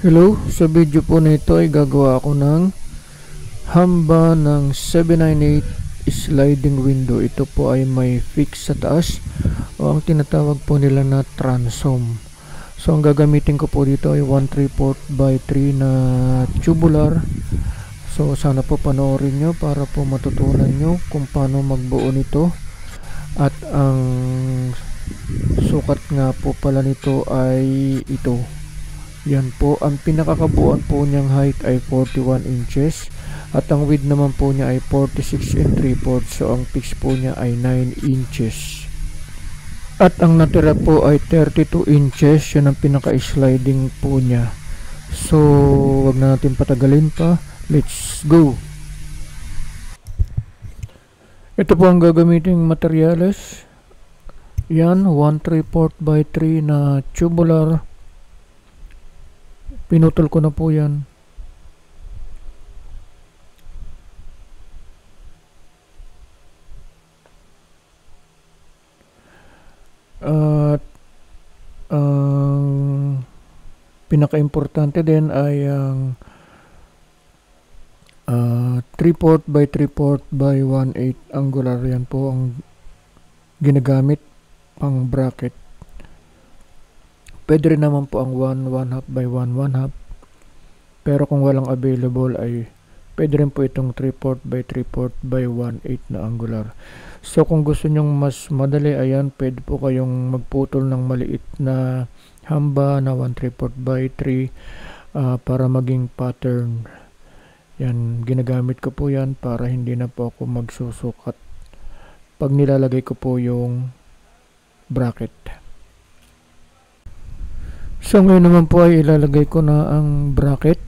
Hello, sa video po na ito ay gagawa ako ng hamba ng 798 sliding window. Ito po ay may fix sa taas o ang tinatawag po nila na transom. So ang gagamitin ko po dito ay 1/3 by 3 na tubular. So sana po panoorin nyo para po matutunan nyo kung paano magbuo nito. At ang sukat nga po pala nito ay ito. Yan po, ang pinakakabuuan po niyang height ay 41 inches at ang width naman po niya ay 46 and 3/4. So ang pitch po niya ay 9 inches. At ang natira po ay 32 inches. Yan ang pinaka-sliding po niya. So wag na natin patagalin pa. Let's go! Ito po ang gagamiting materyales. Yan, 1/3 by 3 na tubular. Pinutol ko na po yan. At ang pinaka-importante din ay ang 3/4 by 3/4 by 1/8 angular. Yan po ang ginagamit pang bracket. Pwede rin naman po ang 1/2 by 1/2. Pero kung walang available ay pwede rin po itong 3/4 by 3/4 by 1/8 na angular. So kung gusto nyong mas madali, ayan, pwede po kayong magputol ng maliit na hamba na 1/3 by 3 para maging pattern. Yan, ginagamit ko po yan para hindi na po ako magsusukat pag nilalagay ko po yung bracket. So ngayon naman po ay ilalagay ko na ang bracket.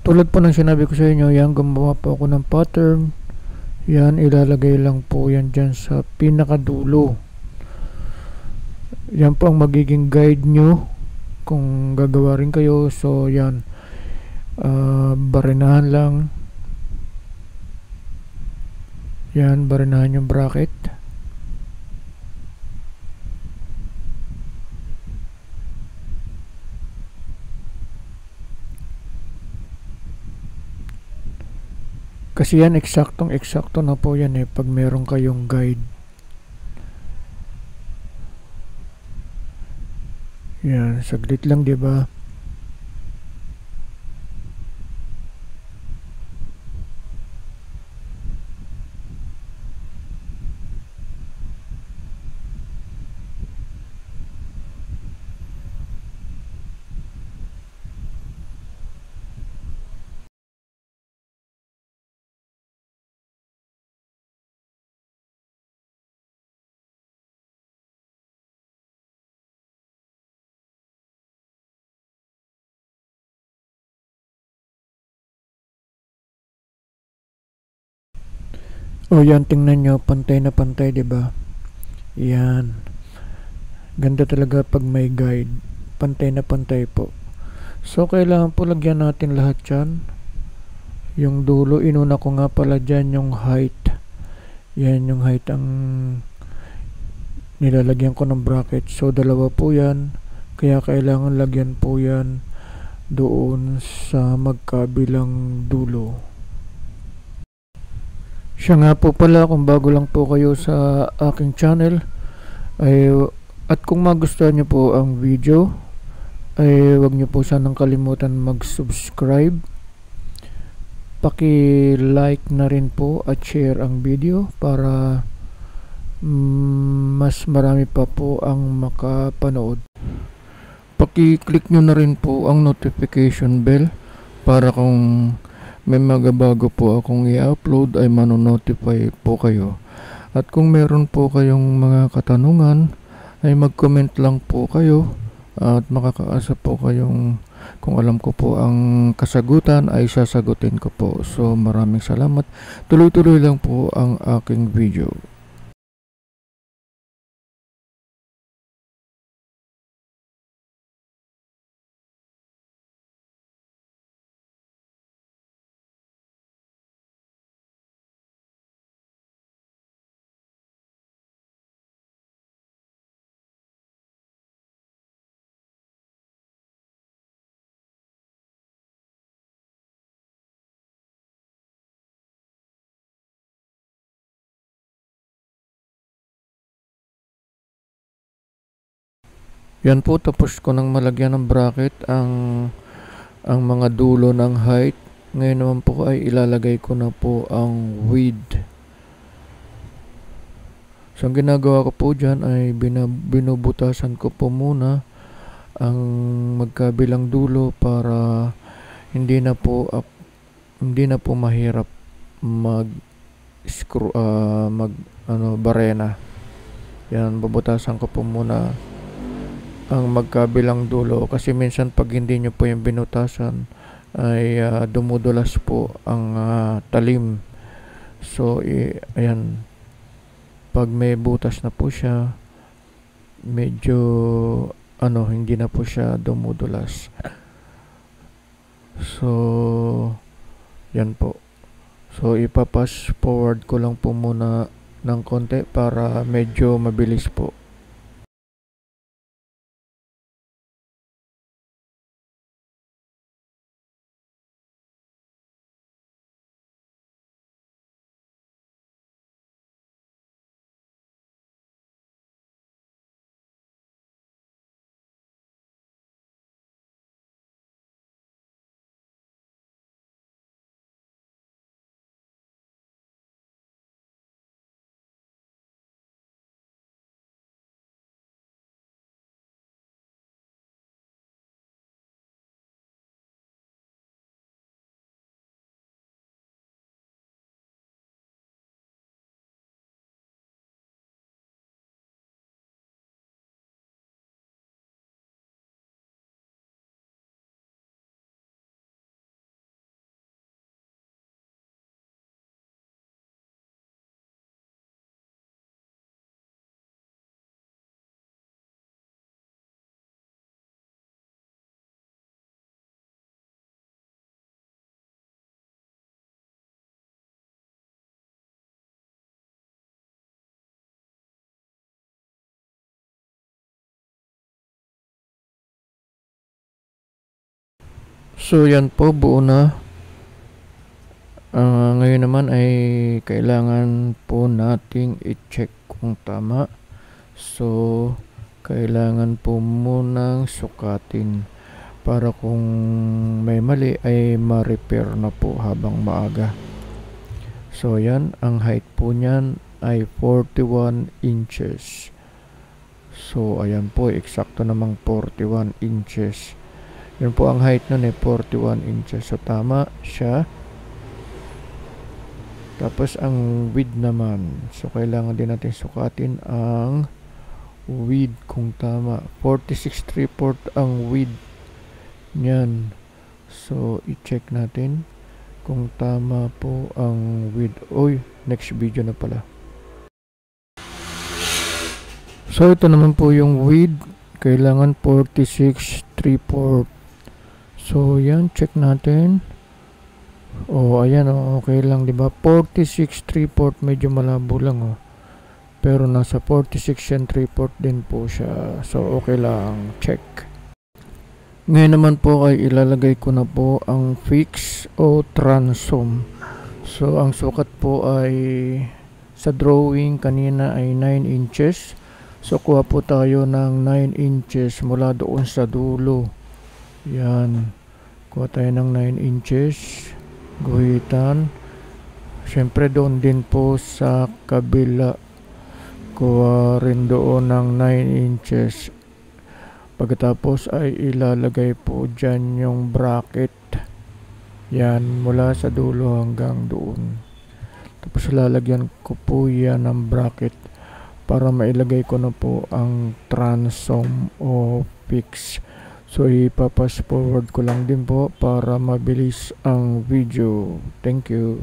Tulad po ng sinabi ko sa inyo, yan, gumawa po ako ng pattern. Yan, ilalagay lang po yan dyan sa pinakadulo. Yan po ang magiging guide nyo kung gagawa rin kayo. So yan, barinahan lang. Yan, barinahan yung bracket. Kasi yan, eksaktong-eksakto na po yan pag meron kayong guide. Yan, saglit lang, 'di ba? O yan, tingnan nyo, pantay na pantay, 'di ba? Yan. Ganda talaga pag may guide. Pantay na pantay po. So kailangan po lagyan natin lahat 'yan. Yung dulo, inuna ko nga pala dyan yung height. Yan yung height ang nilalagyan ko ng bracket. So dalawa po yan. Kaya kailangan lagyan po yan doon sa magkabilang dulo. Siya nga po pala, kung bago lang po kayo sa aking channel ay, at kung magustuhan nyo po ang video ay wag nyo po sanang kalimutan mag-subscribe. Paki-like na rin po at share ang video para mas marami pa po ang makapanood. Paki-click nyo na rin po ang notification bell para kung may magabago po akong i-upload ay manonotify po kayo. At kung meron po kayong mga katanungan ay mag-comment lang po kayo at makakaasa po kayong, kung alam ko po ang kasagutan ay sasagutin ko po. So maraming salamat. Tuloy-tuloy lang po ang aking video. Yan po, tapos ko nang malagyan ng bracket ang mga dulo ng height. Ngayon naman po ay ilalagay ko na po ang width. So ang ginagawa ko po dyan ay binubutasan ko po muna ang magkabilang dulo para hindi na po mahirap mag screw barena. Yan, bubutasan ko po muna ang magkabilang dulo kasi minsan pag hindi nyo po yung binutasan ay dumudulas po ang talim. So ayan, pag may butas na po siya, medyo hindi na po siya dumudulas. So yan po. So ipapass forward ko lang po muna ng konti para medyo mabilis po. So yan po, buo na. Ngayon naman ay kailangan po nating i-check kung tama. So kailangan po munang sukatin para kung may mali ay ma-repair na po habang maaga. So yan, ang height po niyan ay 41 inches. So ayan po, eksakto namang 41 inches. Yun po ang height nun 41 inches. So tama siya. Tapos ang width naman. So kailangan din natin sukatin ang width kung tama. 46/3 ang width niyan. So i-check natin kung tama po ang width. Next video na pala. So ito naman po yung width. Kailangan 46/3. So yan, check natin. Ayan, okay lang, 'di ba? 46/3 medyo malabo lang Pero nasa 46 din po siya. So okay lang, check. Ngayon naman po ay ilalagay ko na po ang fix o transom. So ang sukat po ay sa drawing kanina ay 9 inches. So kuha po tayo ng 9 inches mula doon sa dulo. Yan. Kuha tayo ng 9 inches. Guhitan. Siyempre doon din po sa kabila. Kuha rin doon ng 9 inches. Pagkatapos ay ilalagay po dyan yung bracket. Yan. Mula sa dulo hanggang doon. Tapos lalagyan ko po yan ng bracket para mailagay ko na po ang transom o fix. So ipapass forward ko lang din po para mabilis ang video. Thank you.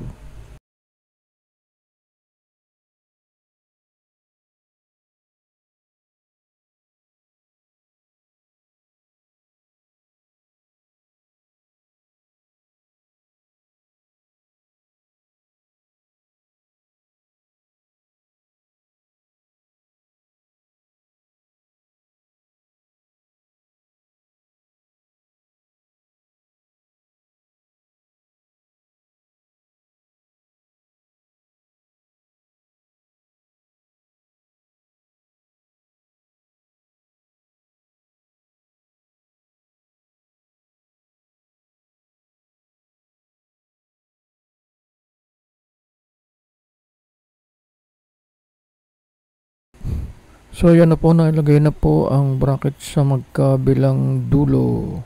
So yan na po, nailagay na po ang bracket sa magkabilang dulo.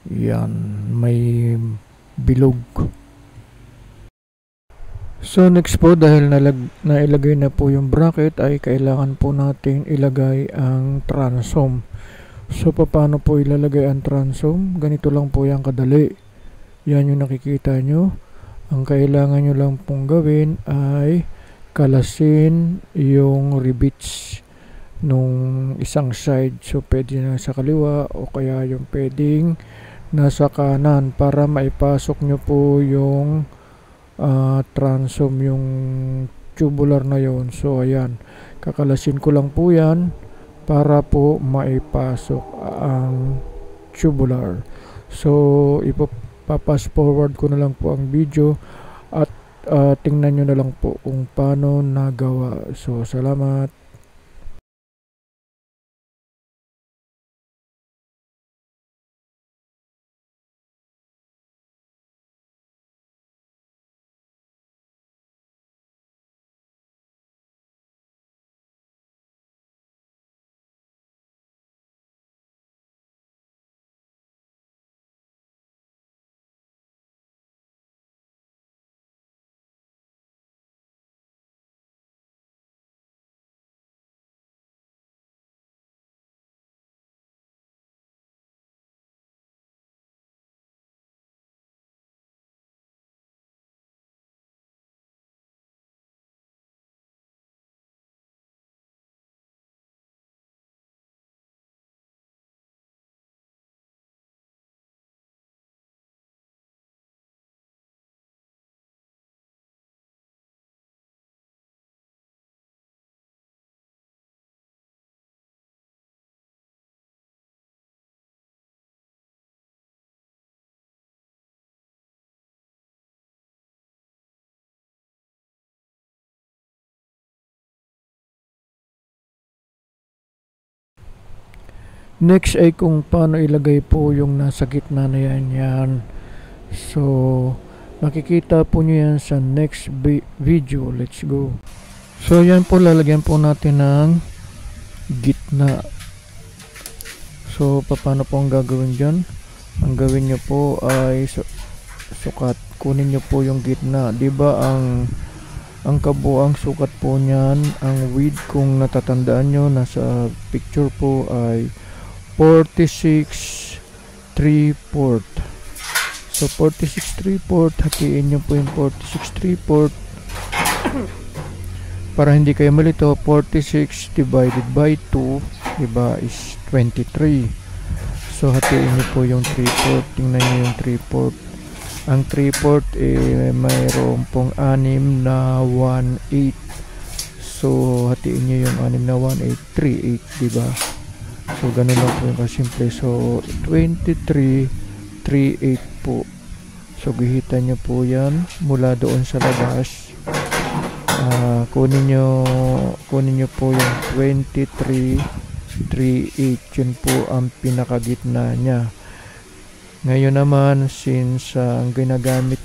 Yan, may bilog. So next po, dahil nailagay na po yung bracket, ay kailangan po natin ilagay ang transom. So paano po ilalagay ang transom? Ganito lang po yan kadali. Yan yung nakikita nyo. Ang kailangan nyo lang pong gawin ay kalasin yung rivets nung isang side. So pwede na sa kaliwa o kaya yung pwedeng nasa kanan para maipasok nyo po yung transom, yung tubular na yon. So ayan, kakalasin ko lang po yan para po maipasok ang tubular. So ipapas forward ko na lang po ang video at tingnan nyo na lang po kung paano nagawa. So salamat. Next ay kung paano ilagay po yung nasa gitna na yan. So makikita po nyo yan sa next video. Let's go. So yan po, lalagyan po natin ng gitna. So paano po ang gagawin dyan? Ang gawin nyo po ay sukat. Kunin nyo po yung gitna. Diba ang kabuang sukat po niyan, ang width kung natatandaan nyo, nasa picture po ay 46 3/4. So 46 3/4, hatiin nyo po yung 46 3/4 para hindi kayo malito. 46 divided by 2 diba is 23. So hatiin nyo po yung 3/4. Tingnan nyo yung 3/4. Ang 3/4 mayroon pong 6 na 1/8. So hatiin nyo yung 6 na 1/8, 3/8 diba? So ganun lang po yung kasimple. So 23 3/8 po. So gihitan nyo po yan mula doon sa labas. Kunin nyo po yung 23 3/8. Yun po ang pinakagitna nya. Ngayon naman, since ang gamit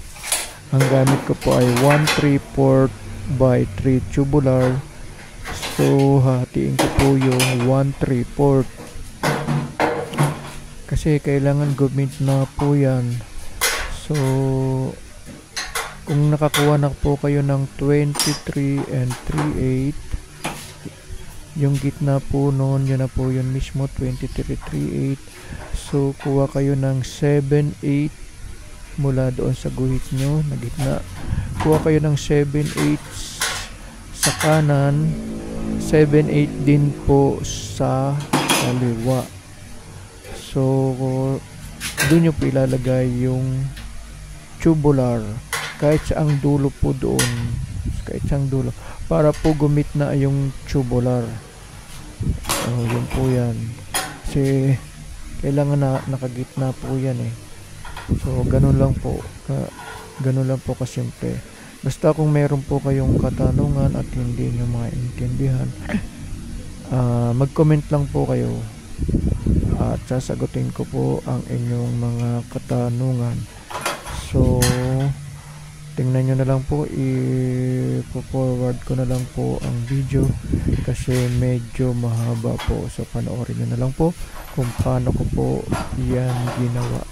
ko po ay 1/3 by 3 tubular, so hatiin ko po yung 1/3 kasi kailangan gumit na po yan. So kung nakakuha na po kayo ng 23 and 3/8, yung gitna po noon, yun na po yun mismo, 23 3/8. So kuha kayo ng 7/8 mula doon sa guhit nyo na gitna. Kuha kayo ng 7/8 sa kanan, 7/8 din po sa kaliwa. So doon nyo po ilalagay yung tubular kahit sa ang dulo po doon, kahit sa ang dulo, para po gumit na yung tubular. Yun po yan, kasi kailangan na nakagitna po yan eh. So ganun lang po kasimple. Basta kung meron po kayong katanungan at hindi nyo maintindihan, mag-comment lang po kayo at sasagutin ko po ang inyong mga katanungan. So tingnan nyo na lang po, i-forward ko na lang po ang video kasi medyo mahaba po, so panoorin nyo na lang po kung paano ko po yan ginawa.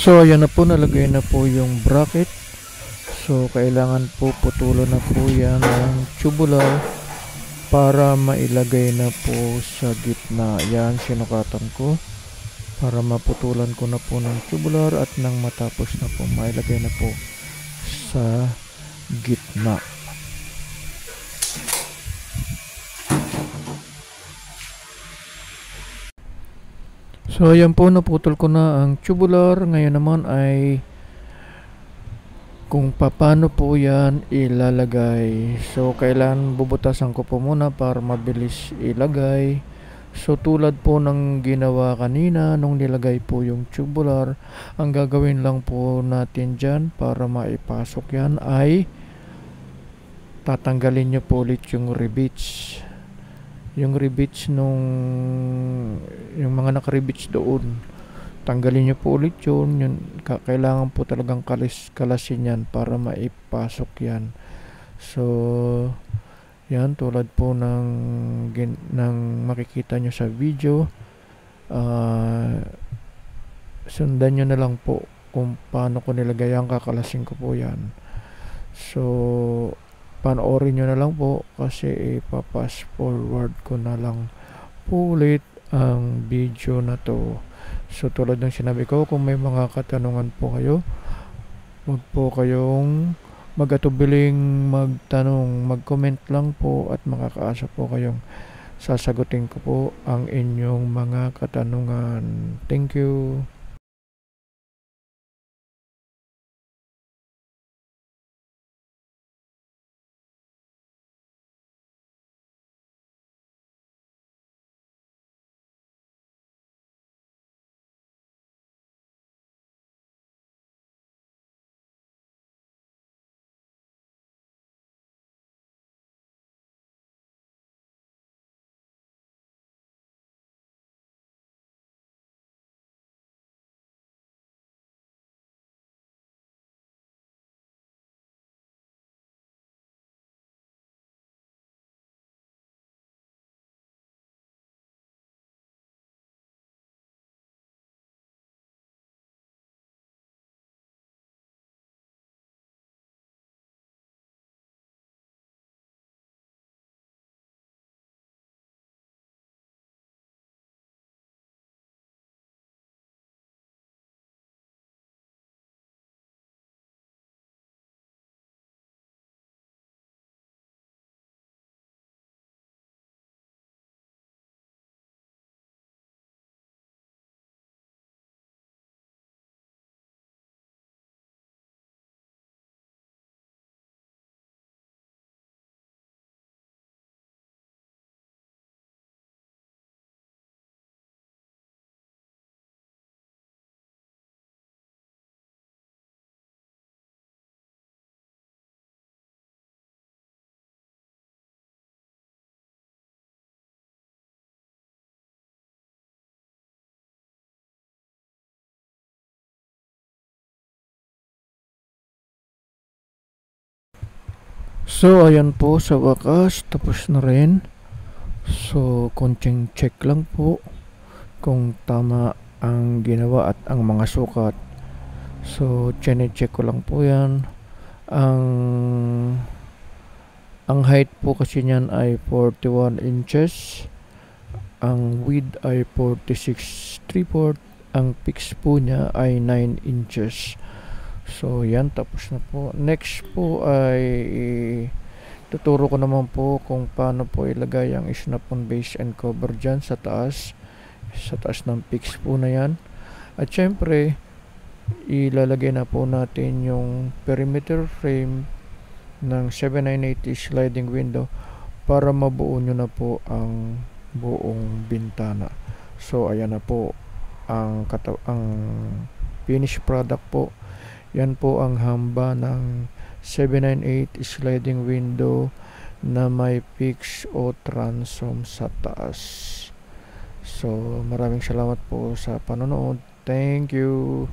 So ayan na po, nalagay na po yung bracket. So kailangan po putulan na po yan ng tubular para mailagay na po sa gitna. Yan, sinukatan ko para maputulan ko na po ng tubular at nang matapos na po mailagay na po sa gitna. So ayan po, naputol ko na ang tubular. Ngayon naman ay kung paano po yan ilalagay. So kailangan bubutasan ko po muna para mabilis ilagay. So tulad po ng ginawa kanina nung nilagay po yung tubular, ang gagawin lang po natin dyan para maipasok yan ay tatanggalin nyo po ulit yung rivets. Yung rivets yung mga naka-rivets doon, tanggalin nyo po ulit yun. Kailangan po talagang kalasin yan para maipasok yan. So yan, tulad po ng makikita nyo sa video, sundan nyo na lang po kung paano ko nilagay yan, kakalasin ko po yan. So panoorin nyo na lang po kasi ipapass forward ko na lang po ulit ang video na to. So tulad ng sinabi ko, kung may mga katanungan po kayo, wag po kayong mag-atubiling magtanong, mag-comment lang po at makakaasa po kayong sasagutin ko po ang inyong mga katanungan. Thank you. So ayan po, sa wakas tapos na rin. So konting check lang po kung tama ang ginawa at ang mga sukat. So chine-check ko lang po yan. Ang height po kasi niyan ay 41 inches. Ang width ay 46 3/4. Ang pitch po niya ay 9 inches. So yan, tapos na po. Next po ay tuturo ko naman po kung paano po ilagay ang snap on base and cover dyan sa taas. Sa taas ng pitch po na yan. At syempre, ilalagay na po natin yung perimeter frame ng 798 sliding window para mabuo nyo na po ang buong bintana. So ayan na po ang finished product po. Yan po ang hamba ng 798 sliding window na may pitch o transom sa taas. So maraming salamat po sa panonood. Thank you.